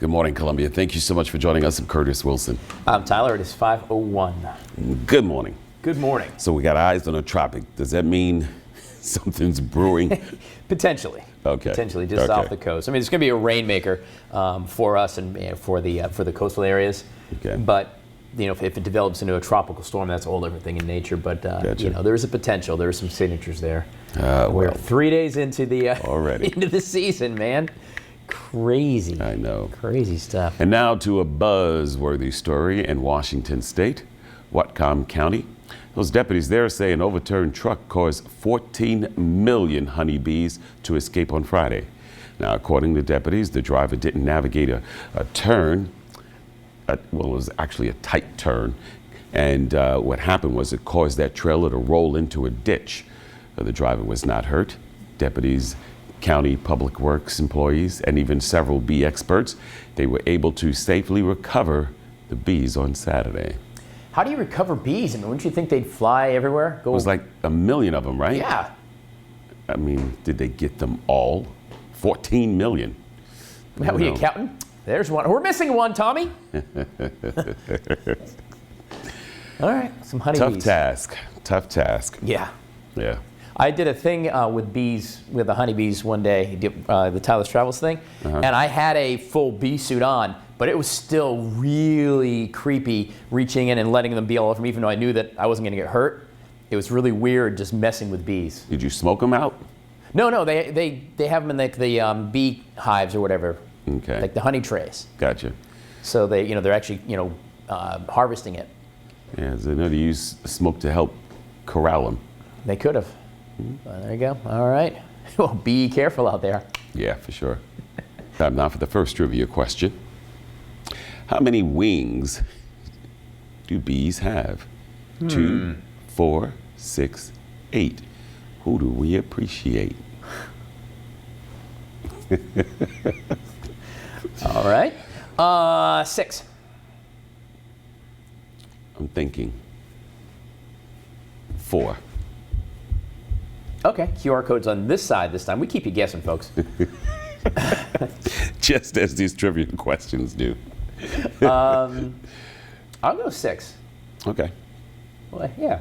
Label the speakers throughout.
Speaker 1: Good morning, Columbia. Thank you so much for joining us. I'm Curtis Wilson.
Speaker 2: I'm Tyler. It is 5:01.
Speaker 1: Good morning.
Speaker 2: Good morning.
Speaker 1: So we got eyes on a tropic. Does that mean something's brewing?
Speaker 2: Potentially.
Speaker 1: Okay.
Speaker 2: Potentially, just
Speaker 1: Okay.
Speaker 2: off the coast. I mean, it's going to be a rainmaker for us and for the coastal areas.
Speaker 1: Okay.
Speaker 2: But if it develops into a tropical storm, that's a whole different thing in nature. But
Speaker 1: Gotcha.
Speaker 2: there is a potential. There are some signatures there.
Speaker 1: Well,
Speaker 2: We're 3 days into the
Speaker 1: already.
Speaker 2: into the season, man. Crazy.
Speaker 1: I know.
Speaker 2: Crazy stuff.
Speaker 1: And now to a buzzworthy story in Washington State, Whatcom County. Those deputies there say an overturned truck caused 14 million honeybees to escape on Friday. Now, according to deputies, the driver didn't navigate a turn. It was actually a tight turn. And what happened was it caused that trailer to roll into a ditch. The driver was not hurt. Deputies, county public works employees, and even several bee experts, they were able to safely recover the bees on Saturday.
Speaker 2: How do you recover bees? I mean, wouldn't you think they'd fly everywhere?
Speaker 1: It was like 1 million of them, right?
Speaker 2: Yeah.
Speaker 1: I mean, did they get them all? 14 million.
Speaker 2: How are you counting? There's one. We're missing one, Tommy. All right, some honeybees.
Speaker 1: Tough task.
Speaker 2: Yeah.
Speaker 1: Yeah.
Speaker 2: I did a thing with bees, with the honeybees one day, the Tyler's Travels thing, and I had a full bee suit on, but it was still really creepy reaching in and letting them be all over me, even though I knew that I wasn't going to get hurt. It was really weird just messing with bees.
Speaker 1: Did you smoke them out?
Speaker 2: No, they have them in like the bee hives or whatever,
Speaker 1: Okay.
Speaker 2: like the honey trays.
Speaker 1: Gotcha.
Speaker 2: So they're actually harvesting it.
Speaker 1: Yeah, so they use smoke to help corral them.
Speaker 2: They could have. Well, there you go. All right. Well, be careful out there.
Speaker 1: Yeah, for sure. Time now for the first trivia question. How many wings do bees have? 2, 4, 6, 8. Who do we appreciate?
Speaker 2: All right. 6.
Speaker 1: I'm thinking 4.
Speaker 2: Okay, QR code's on this side this time. We keep you guessing, folks.
Speaker 1: Just as these trivia questions do.
Speaker 2: I'll go 6.
Speaker 1: Okay.
Speaker 2: Well, yeah.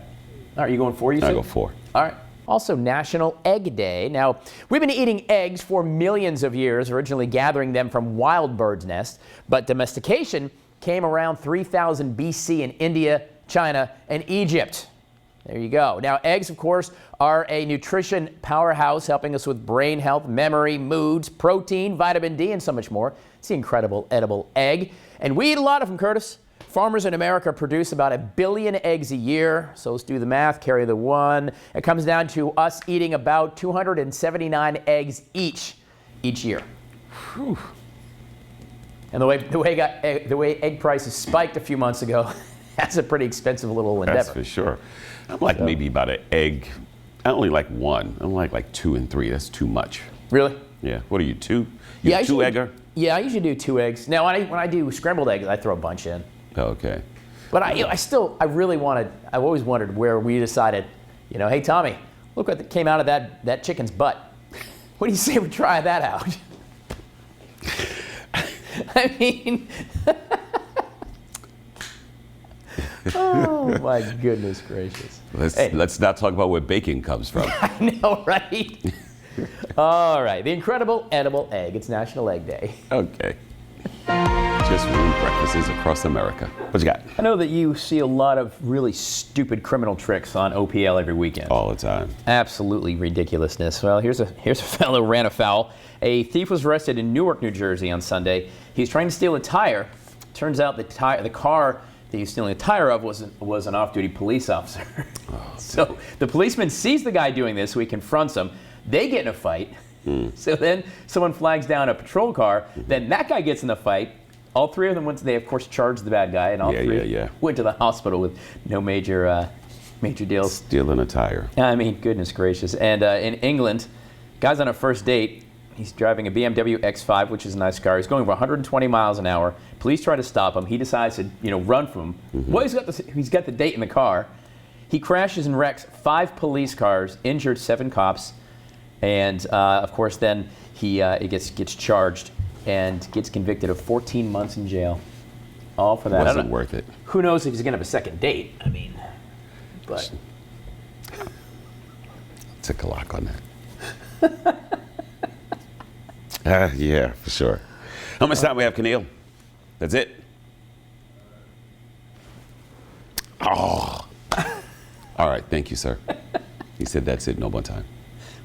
Speaker 2: All right, you going 4, you said?
Speaker 1: I'll go 4.
Speaker 2: All right. Also, National Egg Day. Now, we've been eating eggs for millions of years, originally gathering them from wild birds' nests, but domestication came around 3000 BC in India, China, and Egypt. There you go. Now, eggs, of course, are a nutrition powerhouse, helping us with brain health, memory, moods, protein, vitamin D, and so much more. It's the incredible edible egg. And we eat a lot of them, Curtis. Farmers in America produce about 1 billion eggs a year. So let's do the math, carry the 1. It comes down to us eating about 279 eggs each year. Whew. And the way egg prices spiked a few months ago, that's a pretty expensive little endeavor.
Speaker 1: That's for sure. I'm like maybe about an egg. I only like 1. I don't like 2 and 3. That's too much.
Speaker 2: Really?
Speaker 1: Yeah. What are you, 2? You
Speaker 2: Yeah,
Speaker 1: a 2-egger?
Speaker 2: Yeah, I usually do 2 eggs. Now, when I do scrambled eggs, I throw a bunch in.
Speaker 1: Oh, okay.
Speaker 2: But I've always wondered where we decided, hey, Tommy, look what came out of that chicken's butt. What do you say we try that out? I mean, oh my goodness gracious.
Speaker 1: Let's not talk about where bacon comes from.
Speaker 2: I know, right? All right, the incredible edible egg. It's National Egg Day.
Speaker 1: Okay. Just ruined breakfasts across America. What you got?
Speaker 2: I know that you see a lot of really stupid criminal tricks on OPL every weekend.
Speaker 1: All the time.
Speaker 2: Absolutely ridiculously. Well, here's a fellow who ran afoul. A thief was arrested in Newark, New Jersey on Sunday. He was trying to steal a tire. Turns out the car that he was stealing a tire of was an off-duty police officer. Oh, so the policeman sees the guy doing this, so he confronts him. They get in a fight. So then someone flags down a patrol car. Then that guy gets in the fight. All 3 of them they of course charged the bad guy, and all 3 went to the hospital with no major deals.
Speaker 1: Stealing a tire.
Speaker 2: I mean, goodness gracious. And in England, guy's on a first date. He's driving a BMW X5, which is a nice car. He's going over 120 miles an hour. Police try to stop him. He decides to, run from him. Well, he's got the date in the car. He crashes and wrecks 5 police cars, injured 7 cops, and of course then he gets charged and gets convicted of 14 months in jail. All for that.
Speaker 1: Wasn't worth it.
Speaker 2: Who knows if he's going to have a second date? I mean, but.
Speaker 1: Took a lock on that. Yeah, for sure. How much time we have, Keneal? That's it? Oh. All right, thank you, sir. He said that's it, no more time.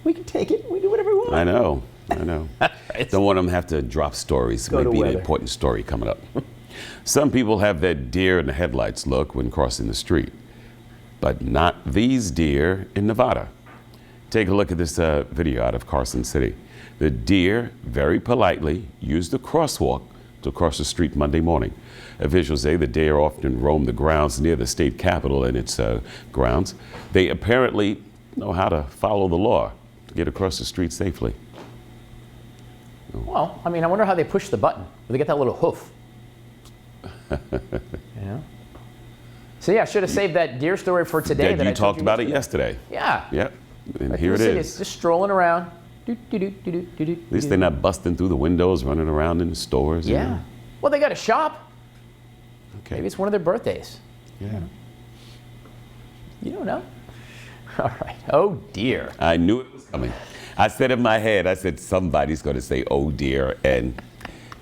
Speaker 2: We can take it. We do whatever we want.
Speaker 1: I know.
Speaker 2: Right.
Speaker 1: Don't want them to have to drop stories.
Speaker 2: Go to
Speaker 1: Maybe an
Speaker 2: weather.
Speaker 1: important story coming up. Some people have that deer in the headlights look when crossing the street, but not these deer in Nevada. Take a look at this video out of Carson City. The deer very politely used the crosswalk to cross the street Monday morning. Officials say the deer often roam the grounds near the state capitol and its grounds. They apparently know how to follow the law to get across the street safely.
Speaker 2: Well, I mean, I wonder how they push the button. They get that little hoof. You know? So yeah, I should have saved that deer story for today.
Speaker 1: You
Speaker 2: I told
Speaker 1: talked about it
Speaker 2: yesterday.
Speaker 1: yesterday.
Speaker 2: Yeah.
Speaker 1: Yep. And
Speaker 2: Right
Speaker 1: here it
Speaker 2: through the city,
Speaker 1: is.
Speaker 2: It's just strolling around.
Speaker 1: At least they're not busting through the windows, running around in the stores. you
Speaker 2: Yeah.
Speaker 1: know?
Speaker 2: Well, they got a shop.
Speaker 1: Okay.
Speaker 2: Maybe it's one of their birthdays.
Speaker 1: Yeah.
Speaker 2: You don't know. All right. Oh dear.
Speaker 1: I knew it was coming. I said in my head, I said, somebody's going to say, oh dear. And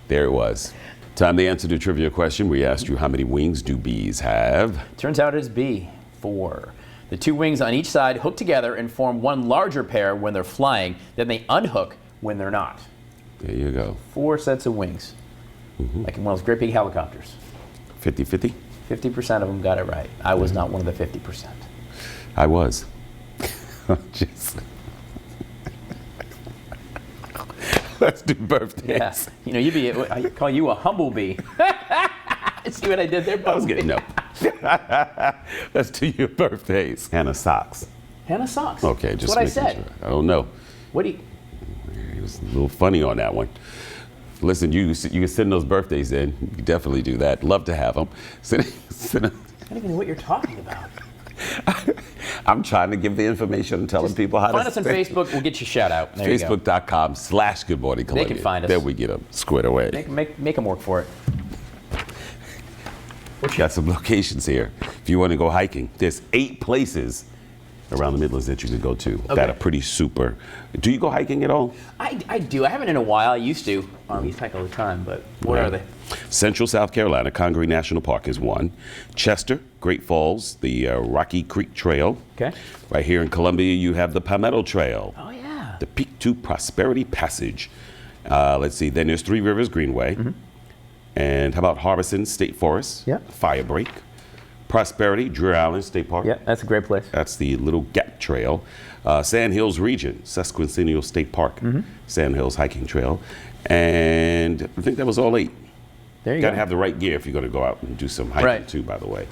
Speaker 1: there it was. Time to answer the trivia question. We asked you, how many wings do bees have?
Speaker 2: Turns out it's B, 4. The two wings on each side hook together and form one larger pair when they're flying. Then they unhook when they're not.
Speaker 1: There you go.
Speaker 2: 4 sets of wings. Like in one of those great big helicopters.
Speaker 1: 50-50?
Speaker 2: 50% of them got it right. I was not one of the 50%.
Speaker 1: I was. Just. Let's do birthdays.
Speaker 2: Yeah. You know, I call you a humblebee. See what I did there?
Speaker 1: I was getting up. Let's do your birthdays. Hannah Socks.
Speaker 2: Hannah Socks.
Speaker 1: Okay,
Speaker 2: That's
Speaker 1: just
Speaker 2: what I
Speaker 1: making
Speaker 2: said.
Speaker 1: sure. I don't know.
Speaker 2: What do you...
Speaker 1: It was a little funny on that one. Listen, you can send those birthdays in. You can definitely do that. Love to have them. Send them.
Speaker 2: I don't even know what you're talking about.
Speaker 1: I'm trying to give the information and telling people how to
Speaker 2: Find us on Facebook. We'll get you a shout out. There you go.
Speaker 1: Facebook.com/Good Morning Columbia.
Speaker 2: can find us.
Speaker 1: There we get them squared away.
Speaker 2: Make them work for it.
Speaker 1: Got some locations here. If you want to go hiking, there's 8 places around the Midlands that you can go to that are pretty super. Do you go hiking at all?
Speaker 2: I do. I haven't in a while. I used to. I used to hike all the time, but what are they?
Speaker 1: Central South Carolina, Congaree National Park is one. Chester, Great Falls, the Rocky Creek Trail.
Speaker 2: Okay.
Speaker 1: Right here in Columbia, you have the Palmetto Trail.
Speaker 2: Oh, yeah.
Speaker 1: The Peak to Prosperity Passage. Let's see, then there's Three Rivers Greenway. And how about Harbison State Forest?
Speaker 2: Yeah.
Speaker 1: Firebreak. Prosperity, Drew Island State Park.
Speaker 2: Yeah, that's a great place.
Speaker 1: That's the Little Gap Trail. Sand Hills Region, Sesquicentennial State Park, Sand Hills Hiking Trail. And I think that was all 8.
Speaker 2: There you
Speaker 1: Got
Speaker 2: go.
Speaker 1: to have the right gear if you're going to go out and do some hiking
Speaker 2: Right.
Speaker 1: too, by the way.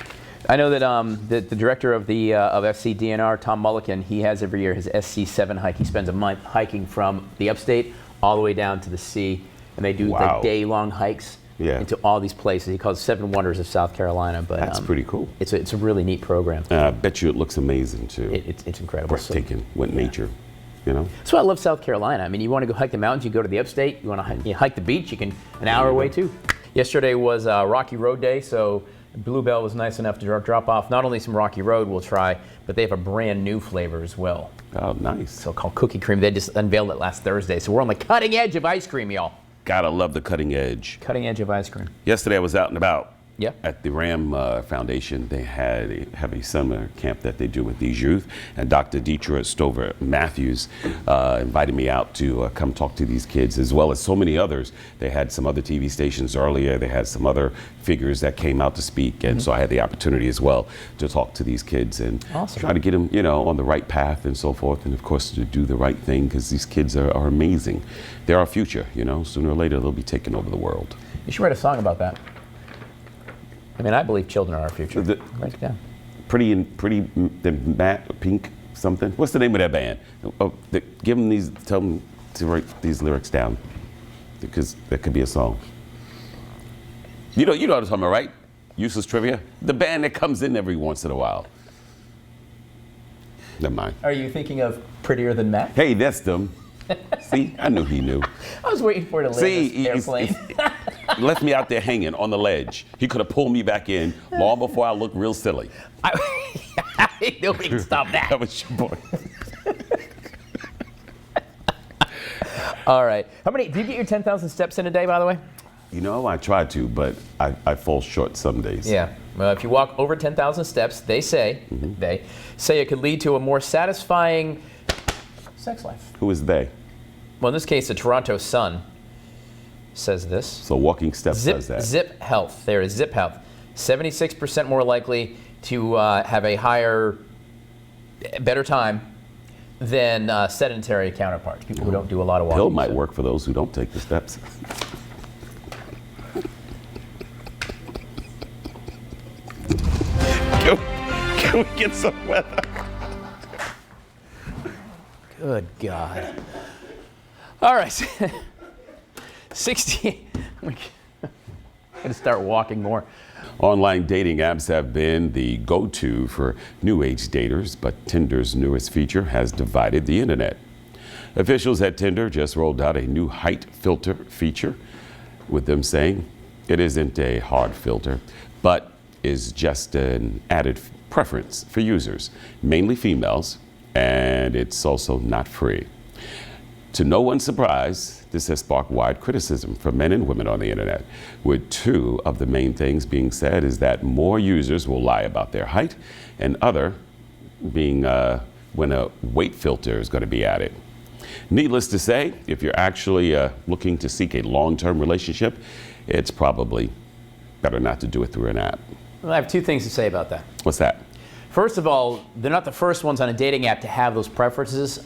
Speaker 2: I know that the director of the of SCDNR, Tom Mulliken, he has every year his SC7 hike. He spends a month hiking from the upstate all the way down to the sea, and they do
Speaker 1: Wow.
Speaker 2: like day-long hikes into all these places. He calls it 7 Wonders of South Carolina. But
Speaker 1: That's pretty cool.
Speaker 2: It's a really neat program.
Speaker 1: I bet you it looks amazing too.
Speaker 2: It's incredible. So,
Speaker 1: Breathtaking with nature, you know?
Speaker 2: that's why I love South Carolina. I mean, you want to go hike the mountains, you go to the upstate. You want to hike the beach, you can an hour away too. Yesterday was Rocky Road Day, so Bluebell was nice enough to drop off not only some Rocky Road we'll try, but they have a brand new flavor as well.
Speaker 1: Oh, nice.
Speaker 2: So called Cookie Cream. They just unveiled it last Thursday. So we're on the cutting edge of ice cream, y'all.
Speaker 1: Gotta love the cutting edge.
Speaker 2: Cutting edge of ice cream.
Speaker 1: Yesterday I was out and about.
Speaker 2: Yeah.
Speaker 1: At the Ram Foundation, they have a summer camp that they do with these youth, and Dr. Deetra Stover Matthews invited me out to come talk to these kids, as well as so many others. They had some other TV stations earlier. They had some other figures that came out to speak, and so I had the opportunity as well to talk to these kids and
Speaker 2: Awesome.
Speaker 1: try to get them, on the right path and so forth, and of course to do the right thing, because these kids are amazing. They're our future. Sooner or later they'll be taking over the world.
Speaker 2: You should write a song about that. I mean, I believe children are our future. Write it down.
Speaker 1: Pretty, the Matt Pink something. What's the name of that band? Give them these. Tell them to write these lyrics down, because that could be a song. You know what I'm talking about, right? Useless Trivia. The band that comes in every once in a while. Never mind.
Speaker 2: Are you thinking of Prettier Than Matt?
Speaker 1: Hey, that's them. See, I knew he knew.
Speaker 2: I was waiting for it to land
Speaker 1: See,
Speaker 2: this airplane.
Speaker 1: he left me out there hanging on the ledge. He could have pulled me back in long before I looked real silly.
Speaker 2: Nobody can stop that.
Speaker 1: That was your boy.
Speaker 2: All right. How many? Do you get your 10,000 steps in a day, by the way?
Speaker 1: You know, I try to, but I fall short some days.
Speaker 2: Yeah. Well, if you walk over 10,000 steps, they say it could lead to a more satisfying sex life.
Speaker 1: Who is they?
Speaker 2: Well, in this case, the Toronto Sun says this.
Speaker 1: So Walking Steps does that.
Speaker 2: Zip Health. There is Zip Health. 76% more likely to have a better time than sedentary counterparts, people who don't do a lot of walking.
Speaker 1: Pill might work for those who don't take the steps. Can we get some weather?
Speaker 2: Good God. All right. 60. I'm going to start walking more.
Speaker 1: Online dating apps have been the go-to for new age daters, but Tinder's newest feature has divided the internet. Officials at Tinder just rolled out a new height filter feature, with them saying it isn't a hard filter, but is just an added preference for users, mainly females, and it's also not free. To no one's surprise, this has sparked wide criticism from men and women on the internet, with two of the main things being said is that more users will lie about their height, and other being when a weight filter is going to be added. Needless to say, if you're actually looking to seek a long-term relationship, it's probably better not to do it through an app.
Speaker 2: Well, I have two things to say about that.
Speaker 1: What's that?
Speaker 2: First of all, they're not the first ones on a dating app to have those preferences.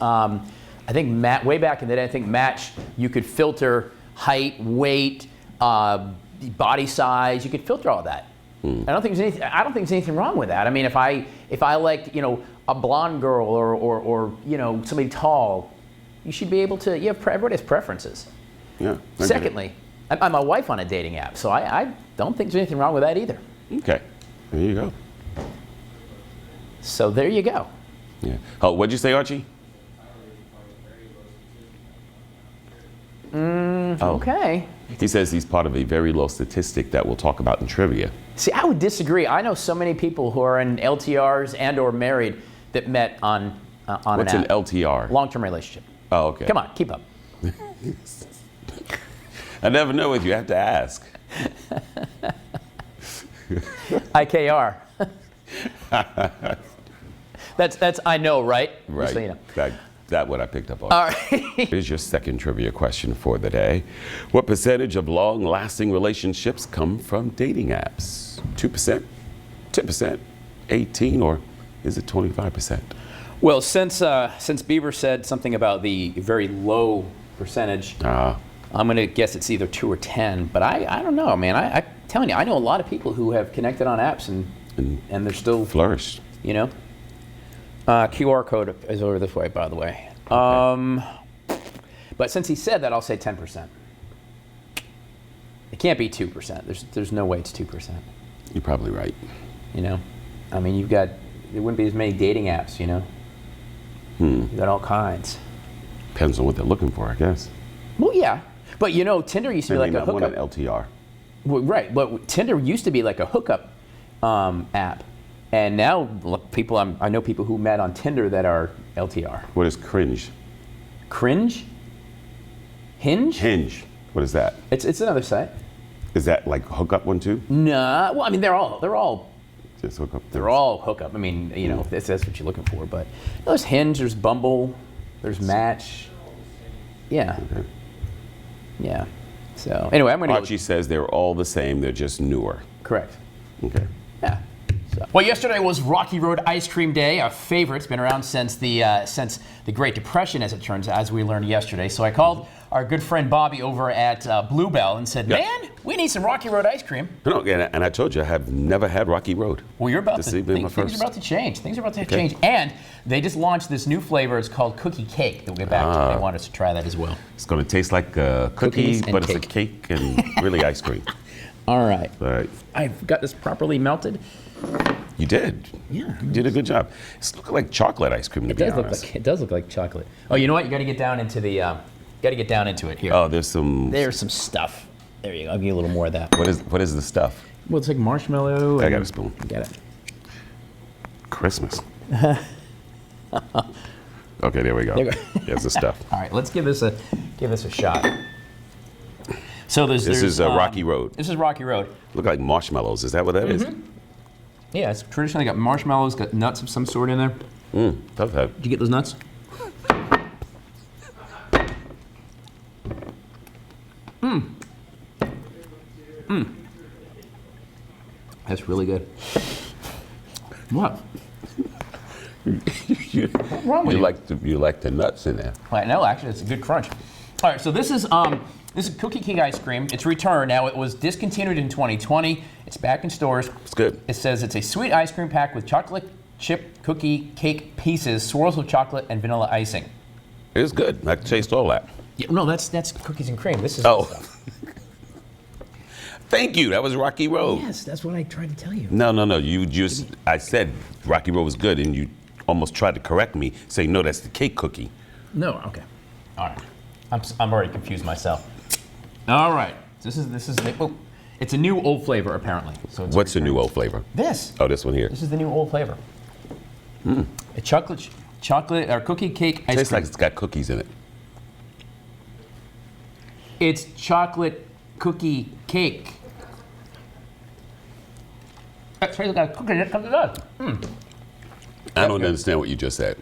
Speaker 2: I think way back in the day, I think Match, you could filter height, weight, body size. You could filter all that. I don't think there's anything wrong with that. I mean, if I like, a blonde girl or somebody tall, you should be able to. Everybody has preferences.
Speaker 1: Yeah.
Speaker 2: Secondly, I'm a wife on a dating app, so I don't think there's anything wrong with that either.
Speaker 1: Okay. There you go.
Speaker 2: So there you go.
Speaker 1: Yeah. Oh, what'd you say, Archie?
Speaker 2: Okay.
Speaker 1: He says he's part of a very low statistic that we'll talk about in trivia.
Speaker 2: See, I would disagree. I know so many people who are in LTRs and or married that met on
Speaker 1: What's
Speaker 2: an
Speaker 1: an LTR?
Speaker 2: long-term relationship.
Speaker 1: Oh, okay.
Speaker 2: Come on, keep up.
Speaker 1: I never know if you have to ask.
Speaker 2: IKR. That's I know, right?
Speaker 1: Right.
Speaker 2: Just so you know.
Speaker 1: That what I picked up on.
Speaker 2: All right.
Speaker 1: Here's your second trivia question for the day. What percentage of long-lasting relationships come from dating apps? 2%, 10%, 18%, or is it 25%?
Speaker 2: Well, since Beaver said something about the very low percentage, I'm going to guess it's either 2 or 10. But I don't know, man. I'm telling you, I know a lot of people who have connected on apps and they're still
Speaker 1: flourished.
Speaker 2: QR code is over this way, by the way.
Speaker 1: Okay.
Speaker 2: But since he said that, I'll say 10%. It can't be 2%. There's no way it's 2%.
Speaker 1: You're probably right.
Speaker 2: I mean, there wouldn't be as many dating apps, You've got all kinds.
Speaker 1: Depends on what they're looking for, I guess.
Speaker 2: Well, yeah. But Tinder used to be like a hookup.
Speaker 1: An LTR.
Speaker 2: Well, right. But Tinder used to be like a hookup app. And now I know people who met on Tinder that are LTR.
Speaker 1: What is cringe?
Speaker 2: Cringe? Hinge?
Speaker 1: Hinge. What is that?
Speaker 2: It's another site.
Speaker 1: Is that like hookup one too?
Speaker 2: Nah. Well, I mean, they're all
Speaker 1: just hookup.
Speaker 2: They're all hookup. I mean, if that's what you're looking for. But there's Hinge, there's Bumble, there's Match. Yeah.
Speaker 1: Okay.
Speaker 2: Yeah. So anyway, I'm going to.
Speaker 1: Archie says they're all the same. They're just newer.
Speaker 2: Correct.
Speaker 1: Okay.
Speaker 2: Yeah. Well, yesterday was Rocky Road Ice Cream Day, a favorite. It's been around since the Great Depression, as it turns out, as we learned yesterday. So I called our good friend Bobby over at Bluebell and said, "Man, we need some Rocky Road ice cream."
Speaker 1: No, and I told you I have never had Rocky Road.
Speaker 2: Well, you're about
Speaker 1: This
Speaker 2: to.
Speaker 1: has been my
Speaker 2: Things
Speaker 1: first.
Speaker 2: are about to change. Things are about to change, and they just launched this new flavor. It's called Cookie Cake. That we'll get back to. They want us to try that as well.
Speaker 1: It's going to taste like a cookie,
Speaker 2: Cookies and
Speaker 1: but
Speaker 2: cake.
Speaker 1: it's a cake and really ice cream.
Speaker 2: All right.
Speaker 1: All right.
Speaker 2: I've got this properly melted.
Speaker 1: You did.
Speaker 2: Yeah.
Speaker 1: You did a good job. It's looking like chocolate ice cream, to be honest.
Speaker 2: It does look like chocolate. Oh, you know what? You got to get down into the. Got to get down into it here.
Speaker 1: Oh, there's some.
Speaker 2: There's some stuff. There you go. I'll give you a little more of that.
Speaker 1: What is the stuff?
Speaker 2: Well, it's like marshmallow.
Speaker 1: I got a spoon.
Speaker 2: Get it.
Speaker 1: Christmas. Okay, there we go.
Speaker 2: There you go.
Speaker 1: There's the stuff.
Speaker 2: All right, let's give this a shot. So
Speaker 1: This is Rocky Road.
Speaker 2: This is Rocky Road.
Speaker 1: Look like marshmallows. Is that what that is?
Speaker 2: Yeah, it's traditionally got marshmallows, got nuts of some sort in there.
Speaker 1: Does have.
Speaker 2: Did you get those nuts? That's really good. What? What's wrong with you?
Speaker 1: You like the nuts in there.
Speaker 2: Right, no, actually, it's a good crunch. All right, so this is cookie cake ice cream. It's returned. Now, it was discontinued in 2020. It's back in stores.
Speaker 1: It's good.
Speaker 2: It says it's a sweet ice cream packed with chocolate chip cookie cake pieces, swirls of chocolate, and vanilla icing.
Speaker 1: It's good. I can taste all that.
Speaker 2: Yeah, no, that's cookies and cream. This is
Speaker 1: Oh.
Speaker 2: good stuff.
Speaker 1: Thank you. That was Rocky Road.
Speaker 2: Yes, that's what I tried to tell you.
Speaker 1: No. I said Rocky Road was good, and you almost tried to correct me, saying, no, that's the cake cookie.
Speaker 2: No, okay. All right. I'm already confused myself. All right. This is it's a new old flavor apparently. So it's
Speaker 1: What's the new old flavor?
Speaker 2: This.
Speaker 1: Oh, this one here.
Speaker 2: This is the new old flavor. A chocolate or cookie cake ice
Speaker 1: Tastes
Speaker 2: cream.
Speaker 1: like it's got cookies in it.
Speaker 2: It's chocolate cookie cake. That's right, it's got cookie in it. Comes it does.
Speaker 1: I don't understand what you just said.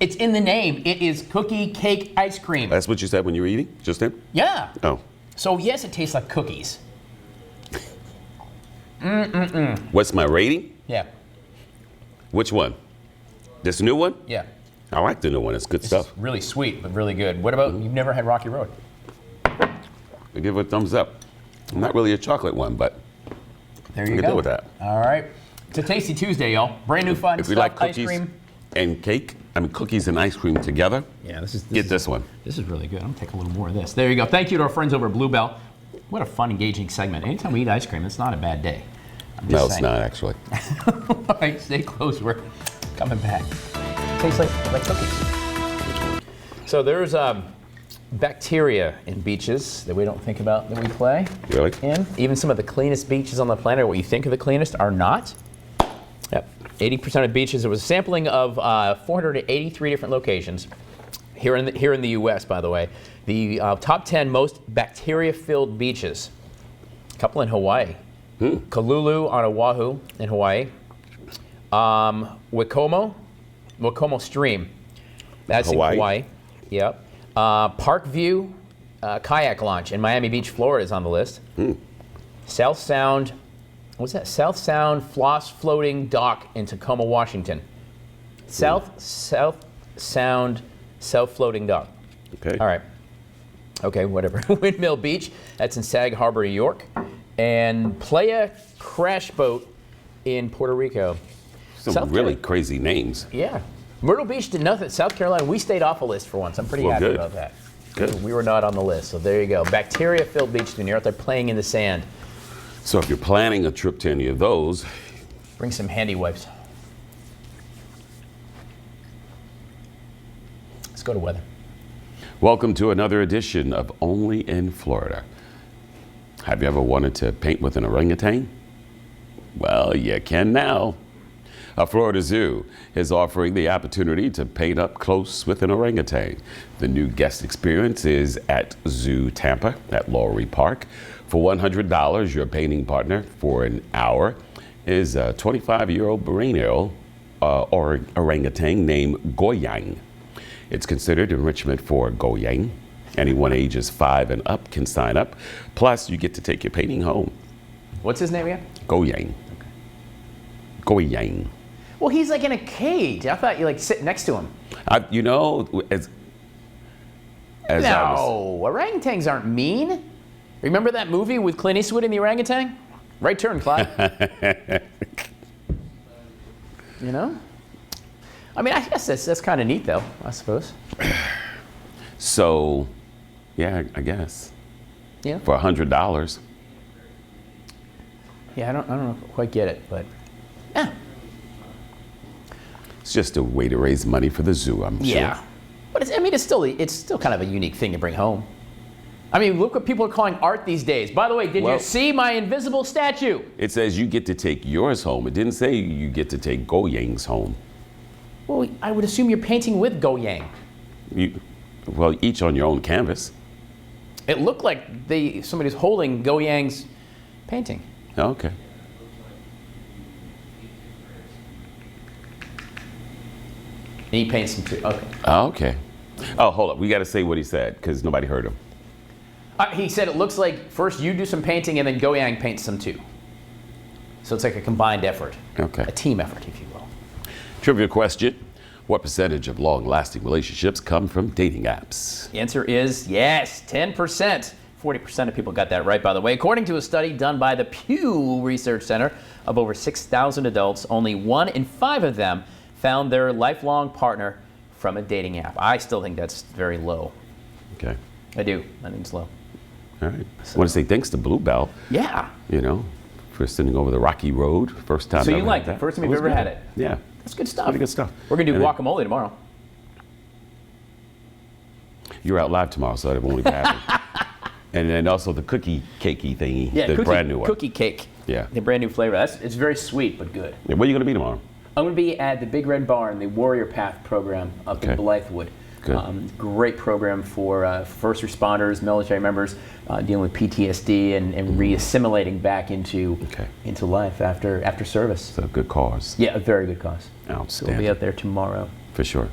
Speaker 2: It's in the name. It is cookie cake ice cream.
Speaker 1: That's what you said when you were eating just then?
Speaker 2: Yeah.
Speaker 1: Oh.
Speaker 2: So yes, it tastes like cookies.
Speaker 1: What's my rating?
Speaker 2: Yeah.
Speaker 1: Which one? This new one?
Speaker 2: Yeah.
Speaker 1: I like the new one. It's good stuff.
Speaker 2: It's really sweet, but really good. What about, you've never had Rocky Road?
Speaker 1: I give it a thumbs up. I'm not really a chocolate one, but
Speaker 2: There
Speaker 1: I
Speaker 2: you
Speaker 1: can
Speaker 2: go.
Speaker 1: deal with that.
Speaker 2: All right. It's a Tasty Tuesday, y'all. Brand new fun
Speaker 1: If we
Speaker 2: stuff,
Speaker 1: like
Speaker 2: ice
Speaker 1: cookies
Speaker 2: cream.
Speaker 1: and cake, cookies and ice cream together,
Speaker 2: Yeah, this is
Speaker 1: get this one.
Speaker 2: This is really good. I'm gonna take a little more of this. There you go. Thank you to our friends over at Bluebell. What a fun, engaging segment. Anytime we eat ice cream, it's not a bad day. I'm just
Speaker 1: No, it's
Speaker 2: saying.
Speaker 1: not actually.
Speaker 2: All right, stay close. We're coming back. Tastes like cookies. So there's bacteria in beaches that we don't think about that we play
Speaker 1: Really?
Speaker 2: in. Even some of the cleanest beaches on the planet, what you think are the cleanest, are not. Yep. 80% of beaches. It was a sampling of 483 different locations here in the U.S. By the way, the top 10 most bacteria-filled beaches. A couple in Hawaii. Kalulu on Oahu in Hawaii. Waikomo Stream. That's
Speaker 1: Hawaii?
Speaker 2: in Hawaii. Yep. Parkview kayak launch in Miami Beach, Florida is on the list. South Sound, what's that? South Sound Floss Floating Dock in Tacoma, Washington. South Sound Self Floating Dock.
Speaker 1: Okay.
Speaker 2: All right. Okay, whatever. Windmill Beach, that's in Sag Harbor, New York. And Playa Crash Boat in Puerto Rico.
Speaker 1: Some
Speaker 2: South
Speaker 1: really
Speaker 2: Carolina.
Speaker 1: crazy names.
Speaker 2: Yeah. Myrtle Beach did nothing. South Carolina, we stayed off a list for once. I'm pretty
Speaker 1: Well,
Speaker 2: happy
Speaker 1: good.
Speaker 2: about that.
Speaker 1: Good.
Speaker 2: We were not on the list, so there you go. Bacteria-filled beach when you're out there playing in the sand.
Speaker 1: So if you're planning a trip to any of those,
Speaker 2: Bring some handy wipes. Let's go to weather.
Speaker 1: welcome to another edition of Only in Florida. Have you ever wanted to paint with an orangutan? Well, you can now. A Florida Zoo is offering the opportunity to paint up close with an orangutan. The new guest experience is at Zoo Tampa at Lowry Park. For $100, your painting partner for an hour is a 25-year-old Borneo orangutan named Goyang. It's considered enrichment for Goyang. Anyone ages 5 and up can sign up. Plus, you get to take your painting home.
Speaker 2: What's his name again?
Speaker 1: Goyang. Goyang.
Speaker 2: Well, he's like in a cage. I thought you like sit next to him.
Speaker 1: You know, as I was,
Speaker 2: No, orangutans aren't mean. Remember that movie with Clint Eastwood and the orangutan? Right turn, Clyde. You know? I mean, I guess that's kind of neat, though, I suppose.
Speaker 1: so, yeah, I guess
Speaker 2: Yeah.
Speaker 1: for $100.
Speaker 2: Yeah, I don't quite get it, but Yeah.
Speaker 1: It's just a way to raise money for the zoo, I'm
Speaker 2: Yeah.
Speaker 1: sure.
Speaker 2: But it's still kind of a unique thing to bring home. I mean, look what people are calling art these days. By the way, did
Speaker 1: Well-
Speaker 2: you see my invisible statue?
Speaker 1: It says you get to take yours home. It didn't say you get to take Goyang's home.
Speaker 2: Well, I would assume you're painting with Goyang.
Speaker 1: Well, each on your own canvas.
Speaker 2: It looked like somebody's holding Goyang's painting.
Speaker 1: Okay.
Speaker 2: And he paints them too. Okay.
Speaker 1: Okay. Oh, hold up. We got to say what he said because nobody heard him.
Speaker 2: He said it looks like first you do some painting and then Goyang paints some too. So it's like a combined effort.
Speaker 1: Okay.
Speaker 2: A team effort, if you will.
Speaker 1: Trivia question. What percentage of long-lasting relationships come from dating apps?
Speaker 2: The answer is yes, 10%. 40% of people got that right, by the way. According to a study done by the Pew Research Center of over 6,000 adults, only 1 in 5 of them found their lifelong partner from a dating app. I still think that's very low.
Speaker 1: Okay.
Speaker 2: I do. I think it's low.
Speaker 1: All right. I want to say thanks to Bluebell,
Speaker 2: Yeah.
Speaker 1: for sending over the Rocky Road. First time
Speaker 2: So
Speaker 1: I
Speaker 2: you
Speaker 1: ever
Speaker 2: liked
Speaker 1: had
Speaker 2: it?
Speaker 1: that.
Speaker 2: First time you've
Speaker 1: was
Speaker 2: ever
Speaker 1: good.
Speaker 2: had it?
Speaker 1: Yeah.
Speaker 2: That's good stuff.
Speaker 1: Pretty good stuff.
Speaker 2: We're going to do
Speaker 1: And then-
Speaker 2: guacamole tomorrow.
Speaker 1: You're out live tomorrow, so that won't even happen. And then also the cookie cakey thingy,
Speaker 2: Yeah,
Speaker 1: the brand new one.
Speaker 2: cookie cake.
Speaker 1: Yeah.
Speaker 2: The brand new flavor. It's very sweet, but good.
Speaker 1: Yeah, where are you going to be tomorrow?
Speaker 2: I'm going to be at the Big Red Barn, the Warrior Path program up in
Speaker 1: Okay.
Speaker 2: Blythewood.
Speaker 1: Good.
Speaker 2: Great program for first responders, military members dealing with PTSD and re-assimilating back into
Speaker 1: Okay.
Speaker 2: into life after service.
Speaker 1: It's a good cause.
Speaker 2: Yeah, a very good cause. So we'll
Speaker 1: Outstanding.
Speaker 2: be out there tomorrow.
Speaker 1: For sure.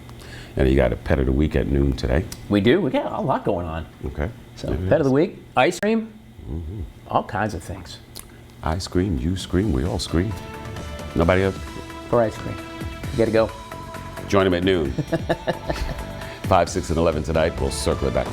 Speaker 1: And you got a pet of the week at noon today.
Speaker 2: We do. We got a lot going on.
Speaker 1: Okay.
Speaker 2: So
Speaker 1: There it
Speaker 2: pet of
Speaker 1: is.
Speaker 2: the week, ice cream, all kinds of things
Speaker 1: I scream, you scream, we all scream. Nobody else?
Speaker 2: for ice cream. You got to go.
Speaker 1: Join him at noon. 5, 6, and 11 tonight. We'll circle it back.